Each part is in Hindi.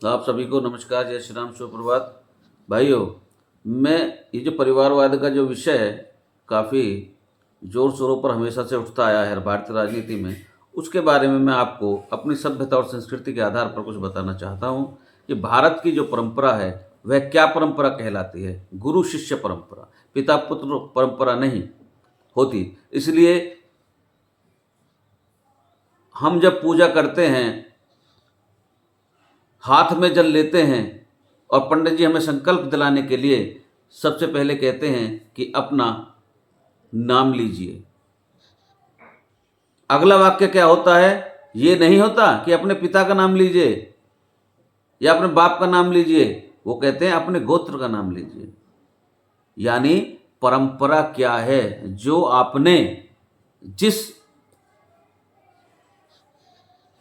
आप सभी को नमस्कार, जय श्री राम, सुप्रभात। भाइयों, मैं ये जो परिवारवाद का जो विषय है, काफ़ी जोर शोरों पर हमेशा से उठता आया है भारतीय राजनीति में। उसके बारे में मैं आपको अपनी सभ्यता और संस्कृति के आधार पर कुछ बताना चाहता हूँ कि भारत की जो परंपरा है वह क्या परंपरा कहलाती है। गुरु शिष्य परंपरा, पिता पुत्र परंपरा नहीं होती। इसलिए हम जब पूजा करते हैं, हाथ में जल लेते हैं और पंडित जी हमें संकल्प दिलाने के लिए सबसे पहले कहते हैं कि अपना नाम लीजिए। अगला वाक्य क्या होता है? ये नहीं होता कि अपने पिता का नाम लीजिए या अपने बाप का नाम लीजिए, वो कहते हैं अपने गोत्र का नाम लीजिए। यानी परंपरा क्या है? जो आपने जिस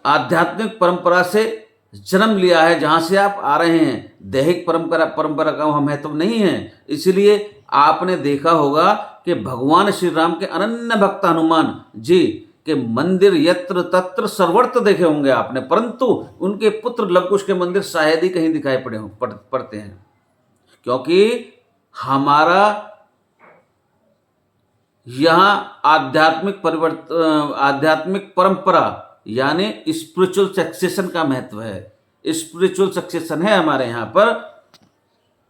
आध्यात्मिक परंपरा से जन्म लिया है, जहां से आप आ रहे हैं, दैहिक परंपरा परंपरा का वहां महत्व नहीं है। इसलिए आपने देखा होगा कि भगवान श्री राम के अनन्य भक्त हनुमान जी के मंदिर यत्र तत्र सर्वत्र देखे होंगे आपने, परंतु उनके पुत्र लवकुश के मंदिर शायद ही कहीं दिखाई पड़ते हैं। क्योंकि हमारा यहाँ आध्यात्मिक परंपरा यानी स्पिरिचुअल सक्सेशन का महत्व है। स्पिरिचुअल सक्सेशन है हमारे यहाँ पर।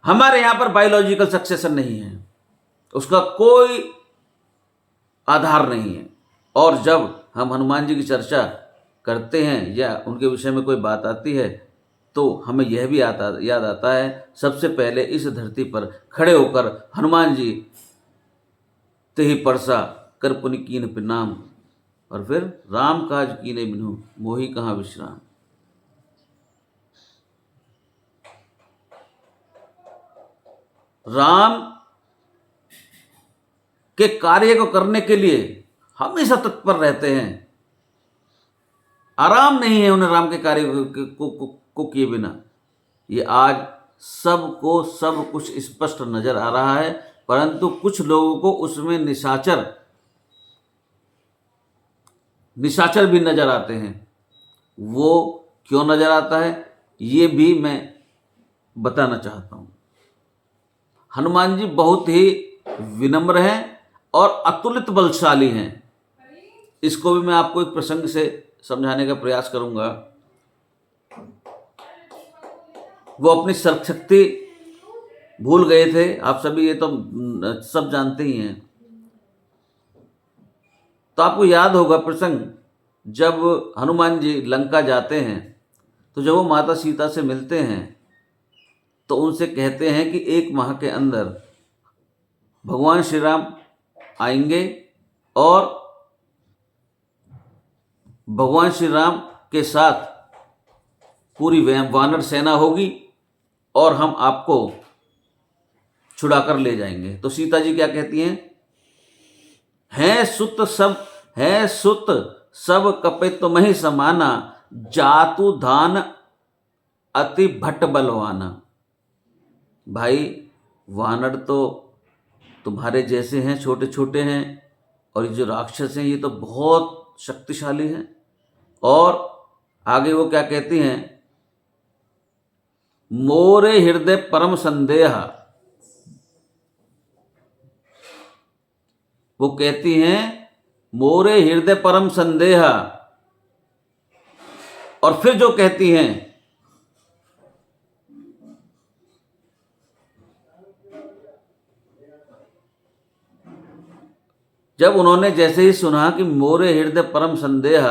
हमारे यहाँ पर बायोलॉजिकल सक्सेशन नहीं है, उसका कोई आधार नहीं है। और जब हम हनुमान जी की चर्चा करते हैं या उनके विषय में कोई बात आती है तो हमें यह भी याद आता है, सबसे पहले इस धरती पर खड़े होकर हनुमान जी तेहि परसा कर पुनि कीन प्रणाम, और फिर राम काज कीने बिनु मोहि कहाँ विश्राम। राम के कार्य को करने के लिए हमेशा तत्पर रहते हैं। आराम नहीं है उन्हें राम के कार्य को किए बिना। ये आज सबको सब कुछ स्पष्ट नजर आ रहा है, परंतु कुछ लोगों को उसमें निशाचर भी नजर आते हैं। वो क्यों नजर आता है ये भी मैं बताना चाहता हूं। हनुमान जी बहुत ही विनम्र हैं और अतुलित बलशाली हैं। इसको भी मैं आपको एक प्रसंग से समझाने का प्रयास करूंगा। वो अपनी सर्वशक्ति भूल गए थे, आप सभी ये तो सब जानते ही हैं। तो आपको याद होगा प्रसंग, जब हनुमान जी लंका जाते हैं तो जब वो माता सीता से मिलते हैं तो उनसे कहते हैं कि 1 माह के अंदर भगवान श्री राम आएंगे और भगवान श्री राम के साथ पूरी वानर सेना होगी और हम आपको छुड़ाकर ले जाएंगे। तो सीता जी क्या कहती हैं? है सुत सब कपे तुम्हें समाना, जातु धान अति भट्ट बलवाना। भाई, वानर तो तुम्हारे जैसे हैं, छोटे छोटे हैं, और ये जो राक्षस हैं ये तो बहुत शक्तिशाली हैं। और आगे वो क्या कहती हैं? मोरे हृदय परम संदेह। वो कहती हैं मोरे हृदय परम संदेह। और फिर जो कहती हैं, जब उन्होंने जैसे ही सुना कि मोरे हृदय परम संदेह,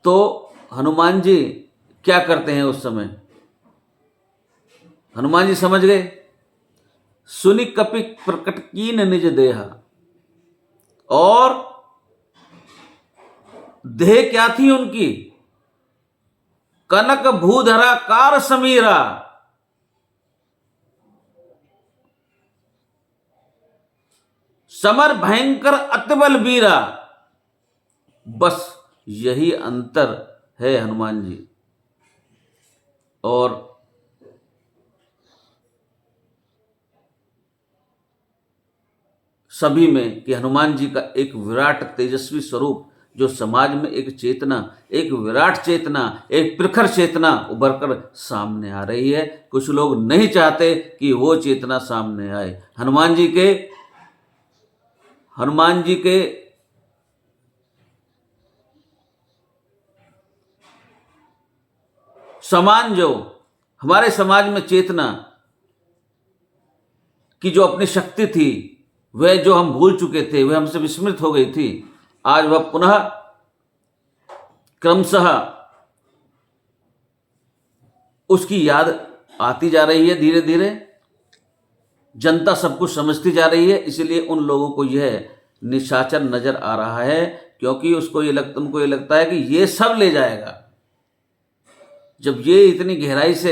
तो हनुमान जी क्या करते हैं उस समय? हनुमान जी समझ गए। सुनि कपि प्रकट कीन निज देहा। और देह क्या थी उनकी? कनक भूधरा कार समीरा। समर भयंकर अतिबल वीरा। बस यही अंतर है हनुमान जी और सभी में, कि हनुमान जी का एक विराट तेजस्वी स्वरूप जो समाज में एक चेतना, एक विराट चेतना, एक प्रखर चेतना उभर कर सामने आ रही है। कुछ लोग नहीं चाहते कि वो चेतना सामने आए। हनुमान जी के समान जो हमारे समाज में चेतना की जो अपनी शक्ति थी, वह जो हम भूल चुके थे, वह हमसे विस्मृत हो गई थी, आज वह पुनः क्रमशः उसकी याद आती जा रही है। धीरे धीरे जनता सब कुछ समझती जा रही है, इसलिए उन लोगों को यह निशाचर नजर आ रहा है, क्योंकि उनको ये लगता है कि ये सब ले जाएगा। जब ये इतनी गहराई से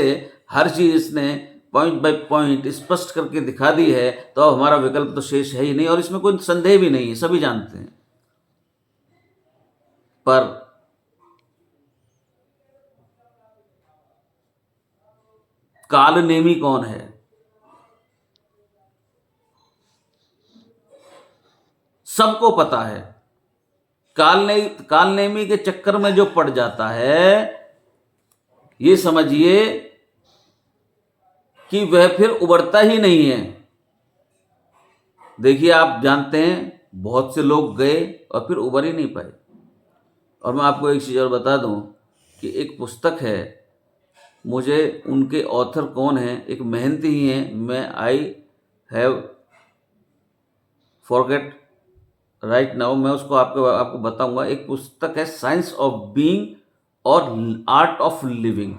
हर चीज इसने पॉइंट बाय पॉइंट स्पष्ट करके दिखा दी है, तो अब हमारा विकल्प तो शेष है ही नहीं, और इसमें कोई संदेह भी नहीं है, सभी जानते हैं। पर कालनेमी कौन है? सबको पता है। कालनेमी के चक्कर में जो पड़ जाता है, ये समझिए कि वह फिर उबरता ही नहीं है। देखिए, आप जानते हैं बहुत से लोग गए और फिर उबर ही नहीं पाए। और मैं आपको एक चीज़ और बता दूं कि एक पुस्तक है, मुझे उनके ऑथर कौन है, एक मेहनती ही हैं, I have forget right now, मैं उसको आपको बताऊंगा। एक पुस्तक है साइंस ऑफ बीइंग और आर्ट ऑफ लिविंग।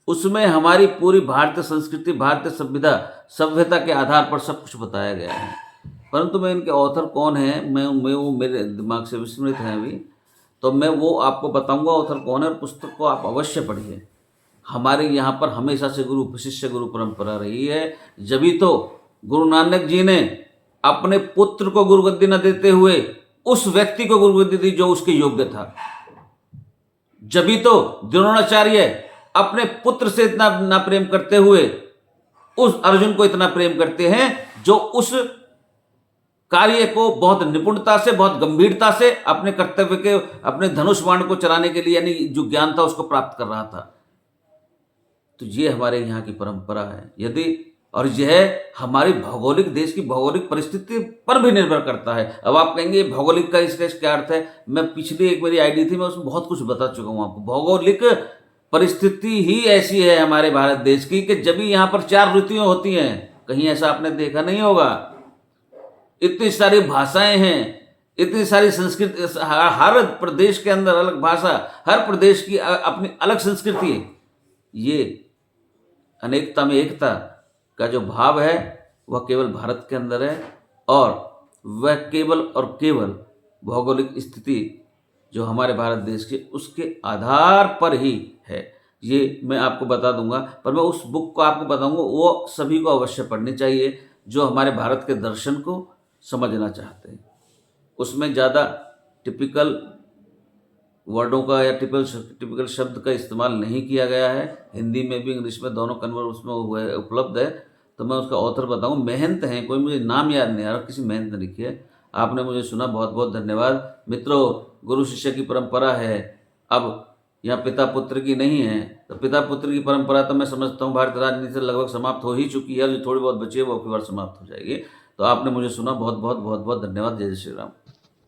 उसमें हमारी पूरी भारतीय संस्कृति, भारतीय सभ्यता के आधार पर सब कुछ बताया गया है। परंतु मैं इनके ऑथर कौन है, मैं वो मेरे दिमाग से विस्मृत है अभी, तो मैं वो आपको बताऊंगा ऑथर कौन है, और पुस्तक को आप अवश्य पढ़िए। हमारे यहाँ पर हमेशा से गुरु शिष्य गुरु परंपरा रही है। जभी तो गुरु नानक जी ने अपने पुत्र को गुरुगद्दी न देते हुए उस व्यक्ति को गुरुगद्दी दी जो उसके योग्य था। जभी तो द्रोणाचार्य अपने पुत्र से इतना ना प्रेम करते हुए उस अर्जुन को इतना प्रेम करते हैं जो उस कार्य को बहुत निपुणता से, बहुत गंभीरता से अपने कर्तव्य के, अपने धनुष बाण को चलाने के लिए, यानी जो ज्ञान था उसको प्राप्त कर रहा था। तो ये हमारे यहाँ की परंपरा है। और यह हमारी भौगोलिक, देश की भौगोलिक परिस्थिति पर भी निर्भर करता है। अब आप कहेंगे भौगोलिक का इसका क्या अर्थ है? मैं पिछली एक मेरी आईडी थी, मैं उसमें बहुत कुछ बता चुका हूँ आपको। भौगोलिक परिस्थिति ही ऐसी है हमारे भारत देश की कि जब भी यहाँ पर 4 ऋतुएं होती हैं, कहीं ऐसा आपने देखा नहीं होगा। इतनी सारी भाषाएं हैं, इतनी सारी संस्कृति, हर प्रदेश के अंदर अलग भाषा, हर प्रदेश की अपनी अलग संस्कृति है। ये अनेकता में एकता का जो भाव है वह केवल भारत के अंदर है, और वह केवल और केवल भौगोलिक स्थिति जो हमारे भारत देश के, उसके आधार पर ही है। ये मैं आपको बता दूंगा, पर मैं उस बुक को आपको बताऊंगा, वो सभी को अवश्य पढ़नी चाहिए जो हमारे भारत के दर्शन को समझना चाहते हैं। उसमें ज़्यादा टिपिकल वर्डों का या टिपिकल शब्द का इस्तेमाल नहीं किया गया है। हिंदी में भी, इंग्लिश में, दोनों कन्वर्ट उसमें उपलब्ध है। तो मैं उसका ऑथर बताऊँ, महंत हैं, कोई मुझे नाम याद नहीं आ रहा, किसी महंत ने लिखी है। आपने मुझे सुना, बहुत बहुत धन्यवाद। मित्रों, गुरु शिष्य की परंपरा है, अब यहाँ पिता पुत्र की नहीं है। तो पिता पुत्र की परंपरा तो मैं समझता हूँ भारतीय राजनीति से लगभग समाप्त हो ही चुकी है, जो थोड़ी बहुत बची है वो अगली बार समाप्त हो जाएगी। तो आपने मुझे सुना, बहुत बहुत धन्यवाद। जय श्री राम।